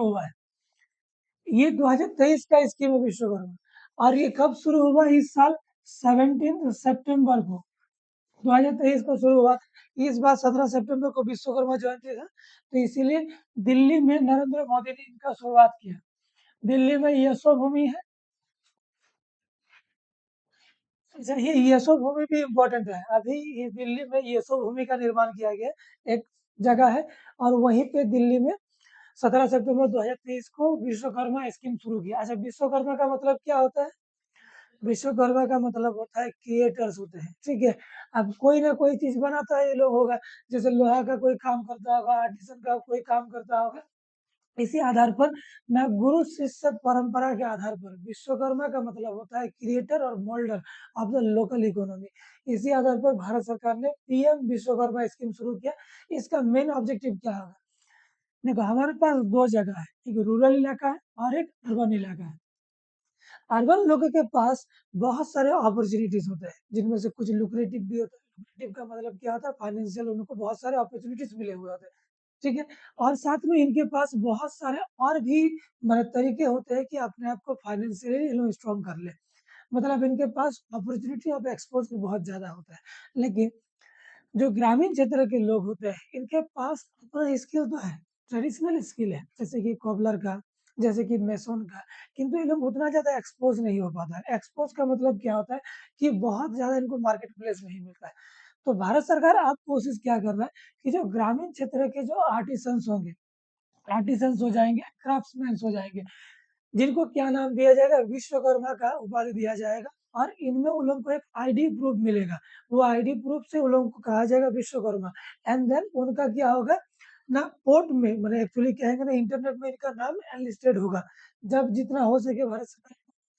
हुआ है। ये 2023 का स्कीम है विश्वकर्मा, और ये कब शुरू हुआ? इस साल 17 सितंबर को 2023 को शुरू हुआ। इस बार 17 सितंबर को विश्वकर्मा जयंती था, तो इसीलिए दिल्ली में नरेंद्र मोदी ने इनका शुरुआत किया। दिल्ली में यशोभूमि है। अच्छा, ये यशोभूमि भी इम्पोर्टेंट है। अभी ये दिल्ली में यशोभूमि का निर्माण किया गया, एक जगह है, और वहीं पे दिल्ली में 17 सितंबर 2023 को विश्वकर्मा स्कीम शुरू किया। अच्छा, विश्वकर्मा का मतलब क्या होता है? विश्वकर्मा का मतलब होता है क्रिएटर्स होते हैं, ठीक है। अब कोई ना कोई चीज बनाता है ये लोग होगा, जैसे लोहा का कोई काम करता होगा, आर्टिसन का कोई काम करता होगा। इसी आधार पर ना, गुरु शिष्य परंपरा के आधार पर विश्वकर्मा का मतलब होता है क्रिएटर और moulder of the local economy. इसी आधार पर भारत सरकार ने पीएम विश्वकर्मा स्कीम शुरू किया। इसका मेन ऑब्जेक्टिव क्या होगा? देखो, हमारे पास दो जगह है, एक रूरल इलाका है और एक अर्बन इलाका है। अर्बन लोगों के पास बहुत सारे अपॉर्चुनिटीज होते हैं, जिनमें से कुछ लुक्रेटिव भी होता है। लुक्रेटिव का मतलब क्या होता है? फाइनेंशियल, उनको बहुत सारे अपॉर्चुनिटीज मिले हुए होते हैं, ठीक है। और साथ में इनके पास बहुत सारे और भी मतलब तरीके होते हैं कि अपने आप को फाइनेंशियली ये लोग स्ट्रॉन्ग कर ले। मतलब इनके पास अपॉर्चुनिटी ऑफ एक्सपोज भी बहुत ज्यादा होता है। लेकिन जो ग्रामीण क्षेत्र के लोग होते हैं, इनके पास अपना स्किल तो है, ट्रेडिशनल स्किल है, जैसे कि कोबलर का, जैसे कि मेसोन का, किंतु ये लोग उतना ज़्यादा एक्सपोज़ नहीं हो पाता है। एक्सपोज़ का मतलब क्या होता है कि बहुत ज़्यादा इनको मार्केट प्लेस नहीं मिलता है। तो भारत सरकार अब कोशिश क्या कर रहा है कि जो ग्रामीण क्षेत्र के जो आर्टिसन्स होंगे, आर्टिसन्स हो जाएँगे, क्राफ्ट्समैन्स हो जाएँगे, जिनको क्या नाम दिया जाएगा? विश्वकर्मा का उपाधि दिया जाएगा, और इनमें उन लोगों को एक आईडी प्रूफ मिलेगा। वो आईडी प्रूफ से उन लोगों को कहा जाएगा विश्वकर्मा। एंड देन उनका क्या होगा ना, कोर्ट में मतलब एक्चुअली कहेंगे ना, इंटरनेट में इनका नाम एनलिस्टेड होगा। जब जितना हो सके भारत सरकार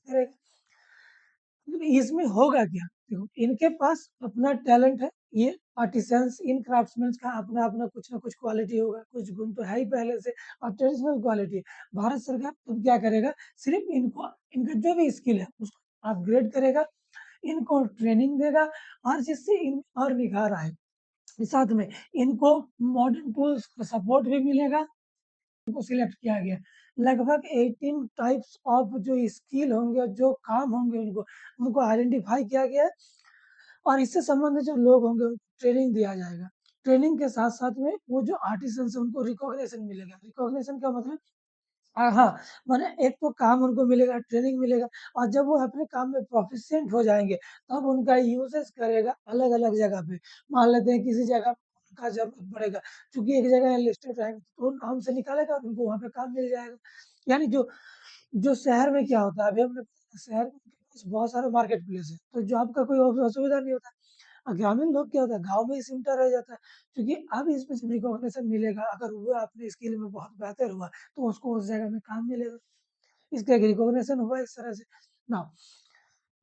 करेगा। इसमें होगा क्या? देखो, इनके पास अपना टैलेंट है, ये आर्टिसंस, इन क्राफ्ट्समैन का अपना-अपना कुछ ना कुछ क्वालिटी होगा, कुछ गुण तो है ही पहले से, और ट्रेडिशनल क्वालिटी है। भारत सरकार अब क्या करेगा? सिर्फ़ इनको, इनका जो भी स्किल है उसको अपग्रेड करेगा, इनको ट्रेनिंग देगा, और जिससे इन और निखार आए। साथ में इनको मॉडर्न टूल्स का सपोर्ट भी मिलेगा। को सिलेक्ट किया गया। लगभग 18 टाइप्स ऑफ जो स्किल होंगे, जो काम होंगे, उनको आइडेंटिफ़ाई किया गया है, और इससे संबंधित जो लोग होंगे उनको ट्रेनिंग दिया जाएगा। ट्रेनिंग के साथ-साथ में वो जो आर्टिसन्स हैं उनको रिकॉग्निशन मिलेगा। रिकॉग्निशन का मतलब हाँ, माने एक तो काम उनको मिलेगा, ट्रेनिंग मिलेगा, और जब वो अपने काम में प्रोफिशिएंट हो जाएँगे, तब उनका यूसेज करेगा अलग-अलग जगह पे। मान लेते हैं किसी जगह का ज़रूरत पड़ेगा, चूँकि एक जगह एनलिस्टेड रहेंगे, तो उन काम से निकालेगा और उनको वहाँ पे काम मिल जाएगा। यानी जो जो शहर में क्या होता है, अभी हमने शहर में बहुत सारे मार्केट प्लेस है, तो जॉब का कोई असुविधा नहीं होता है। ग्रामीण लोग क्या होता है, गाँव में ही सिमटा रह जाता है, क्योंकि अब इसमें जब रिकॉग्निशन मिलेगा, अगर वो अपने स्किल में बहुत बेहतर हुआ, तो उसको उस जगह में काम मिलेगा। इसका एक रिकॉग्निशन हुआ इस तरह से। नाउ,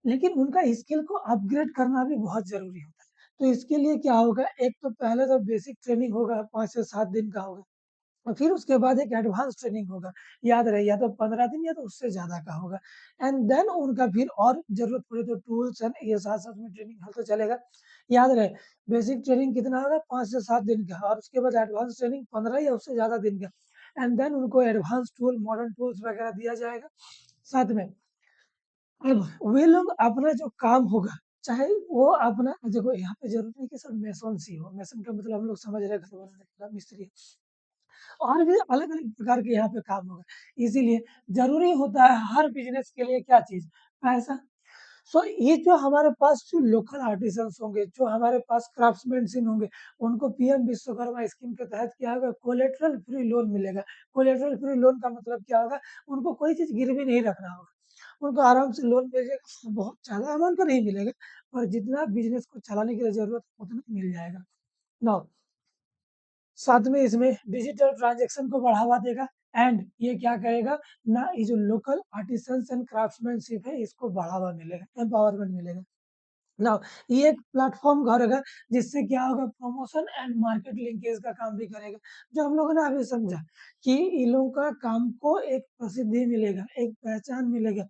लेकिन उनका स्किल को अपग्रेड करना भी बहुत ज़रूरी होता है। तो इसके लिए क्या होगा, एक तो पहले तो बेसिक ट्रेनिंग होगा, 5 से 7 दिन का होगा। और फिर उसके बाद एक एडवांस ट्रेनिंग होगा। याद रहे, या तो 15 दिन या तो उससे ज़्यादा का होगा। एंड देन उनका फिर और ज़रूरत पड़े तो टूल्स एंड ये साथ-साथ में ट्रेनिंग हर तो चलेगा। याद रहे, बेसिक ट्रेनिंग कितना होगा? 5 से 7 दिन का, और उसके बाद एडवांस ट्रेनिंग 15 या उससे ज़्यादा दिन का। एंड देन उनको एडवांस टूल, मॉडर्न टूल्स वगैरह दिया जाएगा। साथ में अब वे लोग अपना जो काम होगा, चाहे वो अपना, देखो यहाँ पे ज़रूरी नहीं कि सब मेसन्स ही हो। मेसन का मतलब हम लोग समझ रहे हैं घर बनाने का मिस्त्री। और भी अलग-अलग प्रकार के यहाँ पे काम होगा। इसीलिए ज़रूरी होता है हर बिज़नेस के लिए क्या चीज़? पैसा। सो ये जो हमारे पास जो लोकल आर्टिसन्स होंगे, जो हमारे पास क्राफ्ट्समैन होंगे, उनको पीएम विश्वकर्मा स्कीम के तहत क्या होगा? कोलेटरल फ्री लोन मिलेगा। कोलेटरल फ्री लोन का मतलब क्या होगा? उनको कोई चीज़ गिरवी नहीं रखना होगा। उनको आराम से लोन मिल जाएगा, बहुत ज़्यादा अमाउंट का नहीं मिलेगा, पर जितना बिज़नेस को चलाने के लिए ज़रूरत है, उतना मिल जाएगा। नाउ, साथ में इसमें डिजिटल ट्रांज़ैक्शन को बढ़ावा देगा, एंड ये क्या करेगा ना, ये जो लोकल आर्टिसंस एंड क्राफ्ट्समैनशिप है, इसको बढ़ावा मिलेगा, एम्पावरमेंट मिलेगा। नाउ, ये एक प्लेटफ़ॉर्म करेगा, जिससे क्या होगा, प्रमोशन एंड मार्केट लिंकेज का काम भी करेगा। जो हम लोगों ने अभी समझा कि इन लोगों का काम को एक प्रसिद्धि मिलेगा, एक पहचान मिलेगा,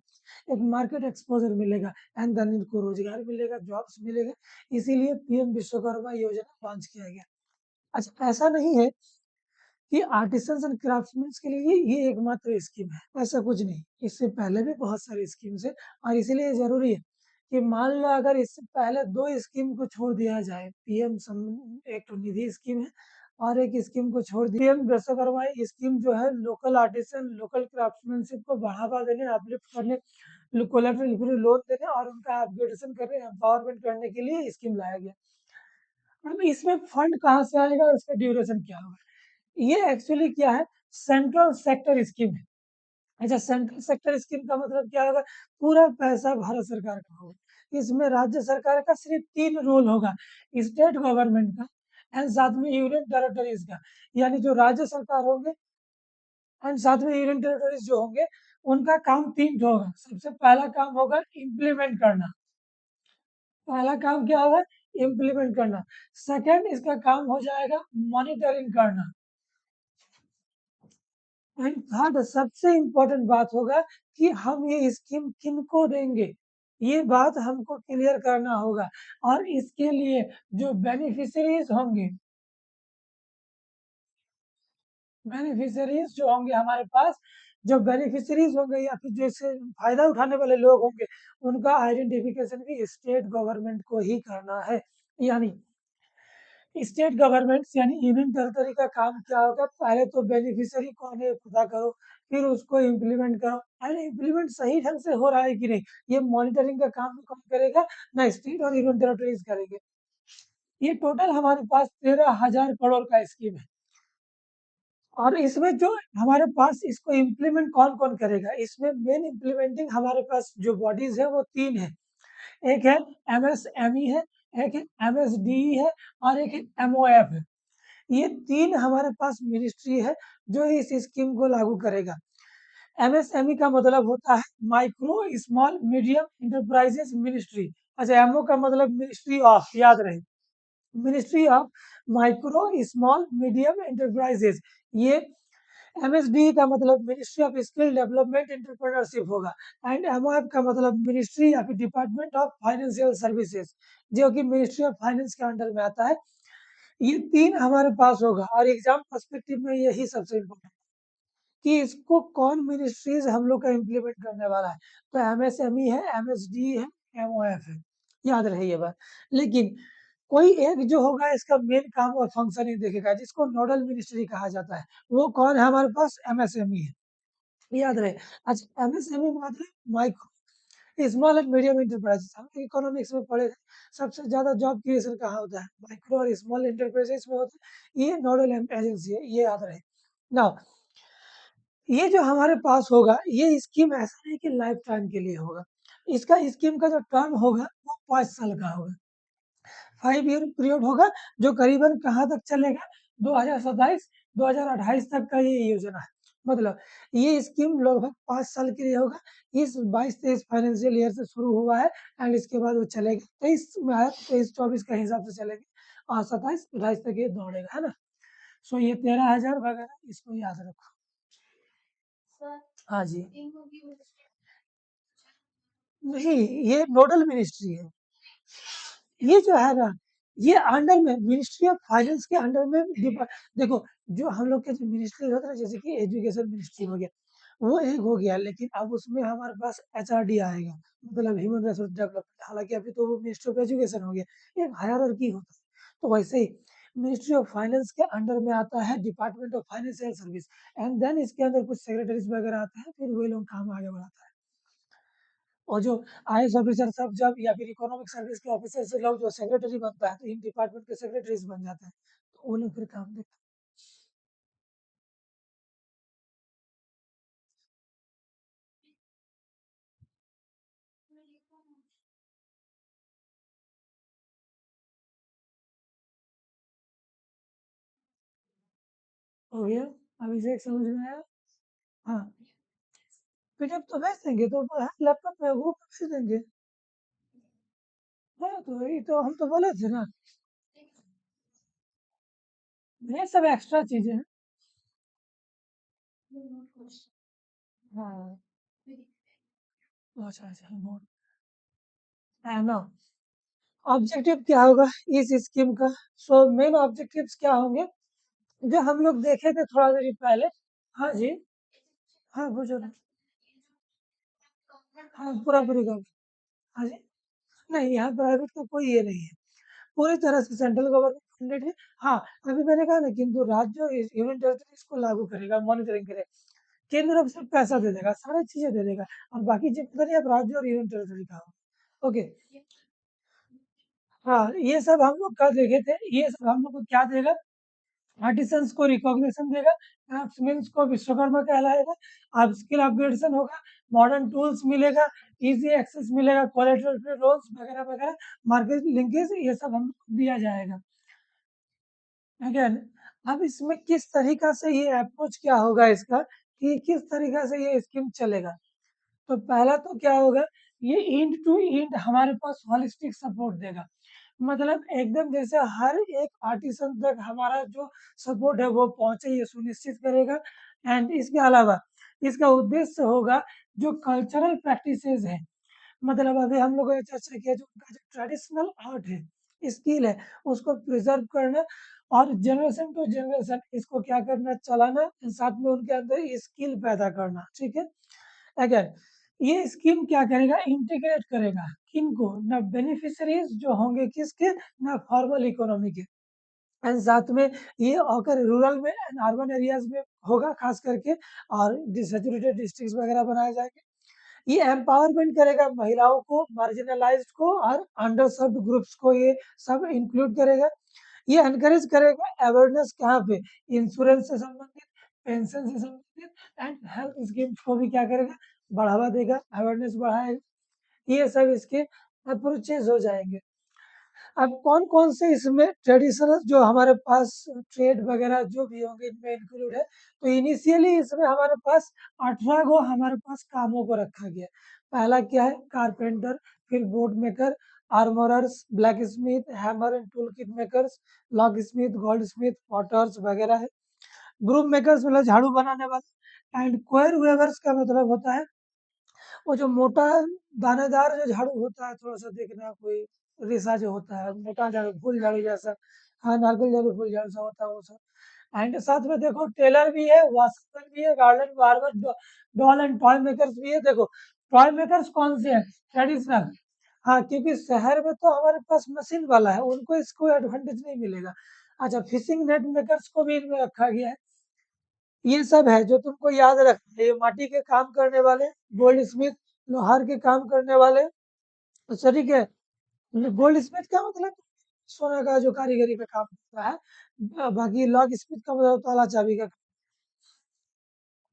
एक मार्केट एक्सपोज़र मिलेगा, एंड देन इनको रोज़गार मिलेगा, जॉब्स मिलेगा। इसीलिए पीएम विश्वकर्मा योजना लॉन्च किया गया। अच्छा, ऐसा नहीं है कि आर्टिसंस एंड क्राफ्ट्समैन के लिए ये एकमात्र स्कीम है, ऐसा कुछ नहीं। इससे पहले भी बहुत सारी स्कीम्स है और इसीलिए ये ज़रूरी है कि मान लो अगर इससे पहले 2 स्कीम को छोड़ दिया जाए, पीएम एक तो निधि स्कीम है और एक स्कीम को छोड़ दिया पीएम विश्वकर्मा स्कीम जो है लोकल आर्टिसन, लोकल क्राफ्ट्समैनशिप को बढ़ावा देने, अपलिफ्ट करने, कोलैटरल लिक्विडिटी लोन देने और उनका अपग्रेडेशन करने, एम्पावरमेंट करने के लिए स्कीम लाया गया। अब इसमें फंड कहाँ से आएगा और इसका ड्यूरेशन क्या होगा? ये एक्चुअली क्या है, सेंट्रल सेक्टर स्कीम है। अच्छा, सेंट्रल सेक्टर स्कीम का मतलब क्या होगा? पूरा पैसा भारत सरकार का होगा। इसमें राज्य सरकार का सिर्फ 3 रोल होगा, स्टेट गवर्नमेंट का एंड साथ में यूनियन टेरिटरीज का। यानी जो राज्य सरकार होंगे एंड साथ में यूनियन टेरिटरीज जो होंगे, उनका काम 3 ठो होगा। सबसे पहला काम होगा इम्प्लीमेंट करना। पहला काम क्या होगा? इम्प्लीमेंट करना। सेकंड इसका काम हो जाएगा मॉनिटरिंग करना। एंड थर्ड सबसे इम्पोर्टेंट बात होगा कि हम ये स्कीम किनको देंगे, ये बात हमको क्लियर करना होगा। और इसके लिए जो बेनिफिशियरीज होंगे, बेनिफिशियरीज जो होंगे हमारे पास, जो बेनिफिशियरीज होंगे या फिर जैसे फायदा उठाने वाले लोग होंगे, उनका आइडेंटिफिकेशन भी स्टेट गवर्नमेंट को ही करना है। यानी स्टेट गवर्नमेंट्स यानी यूनियन टेरिटरी का काम क्या होगा? पहले तो बेनिफिशियरी कौन है पता करो, फिर उसको इम्प्लीमेंट करो। अरे इम्प्लीमेंट सही ढंग से हो रहा है कि नहीं, ये मॉनिटरिंग का काम भी कौन करेगा? ना स्टेट और यूनियन टेरिटरीज करेंगे। ये टोटल हमारे पास 13,000 करोड़ का स्कीम है। और इसमें जो हमारे पास इसको इम्प्लीमेंट कौन कौन करेगा? इसमें मेन इम्प्लीमेंटिंग हमारे पास जो बॉडीज है वो 3 है। एक है एमएसएमई है, एक है एमएसडीई है और एक है एमओएफ है। ये 3 हमारे पास मिनिस्ट्री है जो इस स्कीम को लागू करेगा। एमएसएमई का मतलब होता है micro small medium enterprises ministry. अच्छा, एमओ का मतलब मिनिस्ट्री ऑफ, याद रहे, ministry of micro small medium enterprises. ये एमएसडी का मतलब ministry of skill development entrepreneurship होगा। एंड एमओएफ का मतलब मिनिस्ट्री या फिर डिपार्टमेंट ऑफ फाइनेंशियल सर्विसेज, जो कि मिनिस्ट्री ऑफ फाइनेंस के अंडर में आता है। ये 3 हमारे पास होगा और एग्जाम पर्सपेक्टिव में यही सबसे इम्पोर्टेंट कि इसको कौन मिनिस्ट्रीज हम लोग का इम्प्लीमेंट करने वाला है। तो एमएसएमई है, एमएसडी है, एमओएफ है, याद रहे ये बात। लेकिन कोई एक जो होगा इसका मेन काम और फंक्शन ही देखेगा, जिसको नोडल मिनिस्ट्री कहा जाता है। वो कौन है हमारे पास? एमएसएमई है, याद रहे। अच्छा, एमएसएमई मतलब micro small and medium enterprises. हम इकोनॉमिक्स में पढ़े थे, सबसे ज्यादा जॉब क्रिएशन कहाँ होता है? माइक्रो और स्मॉल इंटरप्राइजेस में होता है। ये नोडल एजेंसी है, ये याद रहे। नाउ ये जो हमारे पास होगा, ये स्कीम ऐसा नहीं कि लाइफ टाइम के लिए होगा। इसका स्कीम का जो टर्म होगा वो 5 साल का होगा। 5 ईयर पीरियड होगा, जो करीबन कहाँ तक चलेगा? 2027 2028 तक का ये योजना है। मतलब ये स्कीम लगभग 5 साल के लिए होगा। इस 22-23 फाइनेंशियल ईयर से शुरू हुआ है एंड इसके बाद वो चलेगा 23 में आया, 23-24 के हिसाब से चलेगा और 27-28 तक ये दौड़ेगा, है ना? सो ये 13,000 वगैरह इसको याद रखो। हाँ जी। नहीं, ये नोडल मिनिस्ट्री है। ये जो है ना, ये अंडर में मिनिस्ट्री ऑफ फाइनेंस के अंडर में देखो, जो हम लोग के जो मिनिस्ट्री होता है, जैसे कि एजुकेशन मिनिस्ट्री हो गया, वो एक हो गया, लेकिन अब उसमें हमारे पास एचआरडी आएगा, मतलब ह्यूमन रिसोर्स डेवलपमेंट। हालांकि अभी तो वो मिनिस्ट्री ऑफ एजुकेशन हो गया, एक हायरार्की होता है। तो वैसे ही मिनिस्ट्री ऑफ फाइनेंस के अंडर में आता है department of financial service and then इसके अंदर कुछ सेक्रेटरीज वगैरह आते हैं, फिर वही लोग काम आगे बढ़ाता है। और जो आईएएस ऑफिसर सब जब या फिर इकोनॉमिक सर्विस के ऑफिसर से लोग जो सेक्रेटरी बनता है, तो इन डिपार्टमेंट के सेक्रेटरीज बन जाते हैं, तो वो लोग फिर काम देखते हैं। हो गया? अभी से समझ में आया? हाँ, पीडीएफ तो भेज देंगे, तो लैपटॉप में ग्रुप में भेज देंगे। हाँ, तो ये तो हम तो बोले थे ना, ये सब एक्स्ट्रा चीजें हैं। हाँ, अच्छा अच्छा, नोट है ना। ऑब्जेक्टिव क्या होगा इस स्कीम का? सो मेन ऑब्जेक्टिव्स क्या होंगे? जो हम लोग देखे थे थोड़ा देर पहले। हाँ जी। हाँ पूछो ना। हाँ पूरा पूरी का। हाँ जी। नहीं, यहाँ प्राइवेट का कोई ये नहीं है, पूरी तरह से सेंट्रल गवर्नमेंट फंडेड है। हाँ, अभी मैंने कहा ना, किंतु राज्य यूनियन टेरिटरी इसको लागू करेगा, मॉनिटरिंग करेगा। केंद्र अब सिर्फ पैसा दे देगा, सारी चीजें दे देगा, और बाकी जिम्मेदारी अब राज्य और यूनियन टेरिटरी का होगा। ओके। हाँ, ये सब हम लोग कर देखे थे, ये सब हम लोग को क्या देगा? आर्टिसंस को रिकॉग्निशन देगा, क्राफ्ट्समैन्स को विश्वकर्मा कहलाएगा, अब स्किल अपग्रेडेशन होगा, मॉडर्न टूल्स मिलेगा, इजी एक्सेस मिलेगा, कोलेटरल फ्री लोन्स वगैरह वगैरह, मार्केट लिंकेज, ये सब हम दिया जाएगा। अगेन, अब इसमें किस तरीका से ये अप्रोच क्या होगा इसका, कि किस तरीका से ये स्कीम चलेगा? तो पहला तो क्या होगा, ये एंड टू एंड हमारे पास होलिस्टिक सपोर्ट देगा। मतलब एकदम जैसे हर एक आर्टिसन तक हमारा जो सपोर्ट है वो पहुंचे, ये सुनिश्चित करेगा। एंड इसके अलावा इसका उद्देश्य होगा जो कल्चरल प्रैक्टिसेस है, मतलब अभी हम लोगों ने चर्चा किया, जो उनका जो ट्रेडिशनल आर्ट है, स्किल है, उसको प्रिजर्व करना, और जनरेशन टू जनरेशन इसको क्या करना, चलाना, साथ में उनके अंदर स्किल पैदा करना। ठीक है। अगर ये स्कीम क्या करेगा, इंटीग्रेट करेगा किनको, ना बेनिफिशियरीज जो होंगे किसके, ना फॉर्मल इकोनॉमी के, एंड साथ में ये अगर रूरल में एंड अर्बन एरियाज में होगा खास करके, और डिसैचुरेटेड डिस्ट्रिक्ट वगैरह बनाए जाएंगे। ये एम्पावरमेंट करेगा महिलाओं को, मार्जिनलाइज्ड को, और अंडर सर्व्ड ग्रुप्स को, ये सब इंक्लूड करेगा। ये एनकरेज करेगा अवेयरनेस कहाँ पे, इंश्योरेंस से संबंधित, पेंशन से संबंधित, एंड हेल्थ स्कीम्स को भी क्या करेगा, बढ़ावा देगा, अवेयरनेस बढ़ाएगा। ये सब इसके अप्रोचेज हो जाएंगे। अब कौन कौन से इसमें ट्रेडिशनल जो हमारे पास ट्रेड वगैरह जो भी होंगे इनमें इंक्लूड है, तो इनिशियली इसमें हमारे पास 18 गो हमारे पास कामों को रखा गया है। पहला क्या है, कारपेंटर, फिर board maker, armourers, blacksmith, hammer and tool kit makers, locksmith, goldsmith, potters वगैरह है। ग्रुप मेकर्स मतलब झाड़ू बनाने वाले, एंड क्वायर वेवर्स का मतलब होता है वो जो मोटा दानेदार जो झाड़ू होता है, थोड़ा सा देखना कोई रेशा जो होता है, मोटा झाड़ू, फूल झाड़ू जैसा। हाँ, नारकेल झाड़ू फूल झाड़ू सा होता है वो सब। एंड साथ में देखो टेलर भी है, वाशरमैन भी है, garden barber, doll and toy makers भी है। देखो टॉय मेकर्स कौन से हैं, ट्रेडिशनल। हाँ, क्योंकि शहर में तो हमारे पास मशीन वाला है, उनको इसको एडवांटेज नहीं मिलेगा। अच्छा, फिशिंग नेट मेकर्स को भी इनमें रखा गया है। ये सब है जो तुमको याद रखना है, ये माटी के काम करने वाले, गोल्ड स्मिथ, लोहार के काम करने वाले, तो ठीक है। गोल्ड स्मिथ का मतलब सोना का जो कारीगरी पे काम करता है, बाकी लॉक स्मिथ का मतलब ताला चाबी का।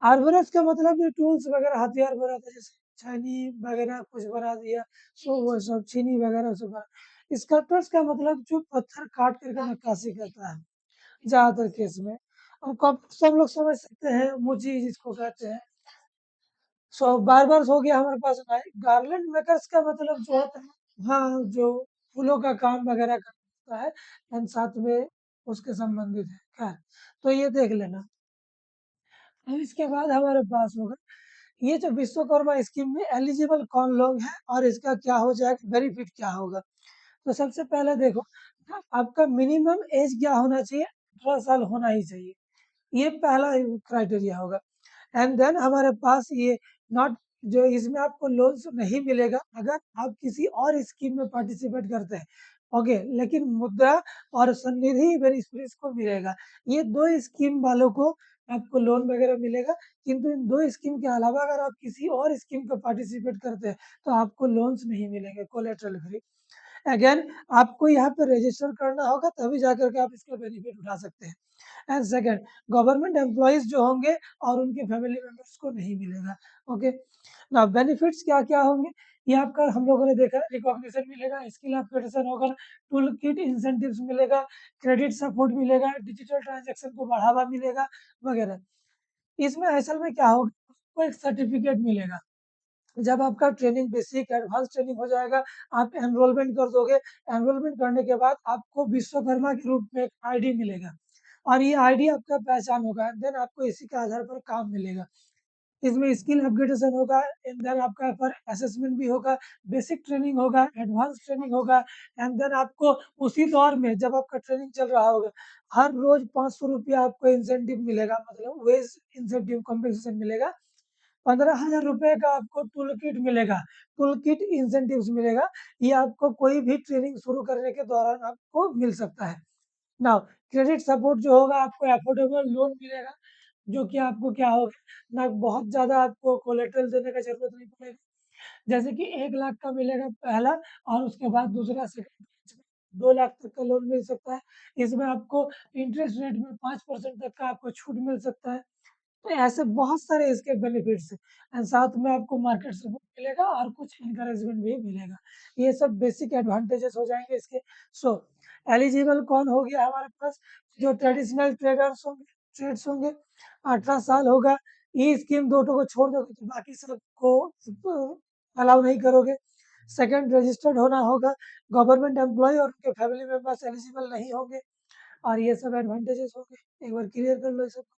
आर्बरस का मतलब जो टूल्स वगैरह हथियार बनाता है, जैसे छेनी वगैरह कुछ बना दिया, सो वो सब छीनी वगैरह सब बना। स्कल्पटर्स का मतलब जो पत्थर काट करके नक्काशी करता है, ज्यादातर केस में। और कब सब लोग समझ सकते हैं, मुची जिसको कहते हैं। सो बार्बर्स हो गया हमारे पास, गार्लैंड मेकर्स का मतलब जो होता है, हाँ, जो फूलों का काम वगैरह करता है, एंड साथ में उसके संबंधित है। खैर, तो ये देख लेना। अब इसके बाद हमारे पास होगा ये जो विश्वकर्मा स्कीम में एलिजिबल कौन लोग हैं, और इसका क्या हो जाएगा, बेनिफिट क्या होगा। तो सबसे पहले देखो, आपका मिनिमम एज क्या होना चाहिए, 18 साल होना ही चाहिए, ये पहला क्राइटेरिया होगा। एंड देन हमारे पास ये नॉट, जो इसमें आपको लोन्स नहीं मिलेगा अगर आप किसी और स्कीम में पार्टिसिपेट करते हैं। ओके, लेकिन मुद्रा और सन्निधि बेनिफिट्स को मिलेगा, ये दो स्कीम वालों को आपको लोन वगैरह मिलेगा। किंतु इन दो स्कीम के अलावा अगर आप किसी और स्कीम का पार्टिसिपेट करते हैं तो आपको लोन्स नहीं मिलेंगे, कोलेटरल फ्री। अगेन, आपको यहाँ पे रजिस्टर करना होगा, तभी जाकर के आप इसका बेनिफिट उठा सकते हैं। एंड सेकंड, गवर्नमेंट एम्प्लॉइज जो होंगे और उनके फैमिली मेंबर्स को नहीं मिलेगा। ओके, ना बेनिफिट्स क्या क्या होंगे, ये आपका हम लोगों ने देखा, रिकॉग्निशन मिलेगा, स्किल अपग्रेडेशन होगा, टूल किट इंसेंटिव्स मिलेगा, क्रेडिट सपोर्ट मिलेगा, डिजिटल ट्रांजैक्शन को बढ़ावा मिलेगा वगैरह। इसमें असल में क्या होगा, आपको एक सर्टिफिकेट मिलेगा। जब आपका ट्रेनिंग बेसिक एडवांस ट्रेनिंग हो जाएगा, आप एनरोलमेंट कर दोगे, एनरोलमेंट करने के बाद आपको विश्वकर्मा के रूप में एक आईडी मिलेगा, और ये आईडी आपका पहचान होगा, देन आपको इसी के आधार पर काम मिलेगा। इसमें स्किल अपग्रेडेशन होगा, एंड देन आपका पर असेसमेंट भी होगा, बेसिक ट्रेनिंग होगा, एडवांस ट्रेनिंग होगा, एंड देन आपको उसी दौर में जब आपका ट्रेनिंग चल रहा होगा, हर रोज 500 रुपया आपको इंसेंटिव मिलेगा, मतलब वेज इंसेंटिव कॉम्पेंसेशन मिलेगा। 15,000 रुपए का आपको टूल किट मिलेगा, टूल किट इंसेंटिव्स मिलेगा। ये आपको कोई भी ट्रेनिंग शुरू करने के दौरान आपको मिल सकता है। नाउ क्रेडिट सपोर्ट जो होगा, आपको अफोर्डेबल लोन मिलेगा, जो कि आपको क्या होगा ना, बहुत ज़्यादा आपको कोलेटरल देने का ज़रूरत नहीं पड़ेगा। जैसे कि 1 लाख का मिलेगा पहला, और उसके बाद दूसरा सेकंड बैच में 2 लाख तक का लोन मिल सकता है। इसमें आपको इंटरेस्ट रेट में 5% तक का आपको छूट मिल सकता है। तो ऐसे बहुत सारे इसके बेनिफिट्स हैं, एंड साथ में आपको मार्केट सपोर्ट मिलेगा और कुछ एनकरेजमेंट भी मिलेगा। ये सब बेसिक एडवांटेजेस हो जाएँगे इसके। सो एलिजिबल कौन हो गया हमारे पास? जो ट्रेडिशनल ट्रेडर्स होंगे, ट्रेड्स होंगे, 18 साल होगा। ये स्कीम 2 ठो को छोड़ दोगे तो बाकी सबको अलाउ नहीं करोगे। सेकंड रजिस्टर्ड होना होगा, गवर्नमेंट एम्प्लॉयी और उनके फैमिली मेंबर्स एलिजिबल नहीं होंगे, और ये सब एडवांटेजेस होंगे। एक बार क्लियर कर लो ये सब।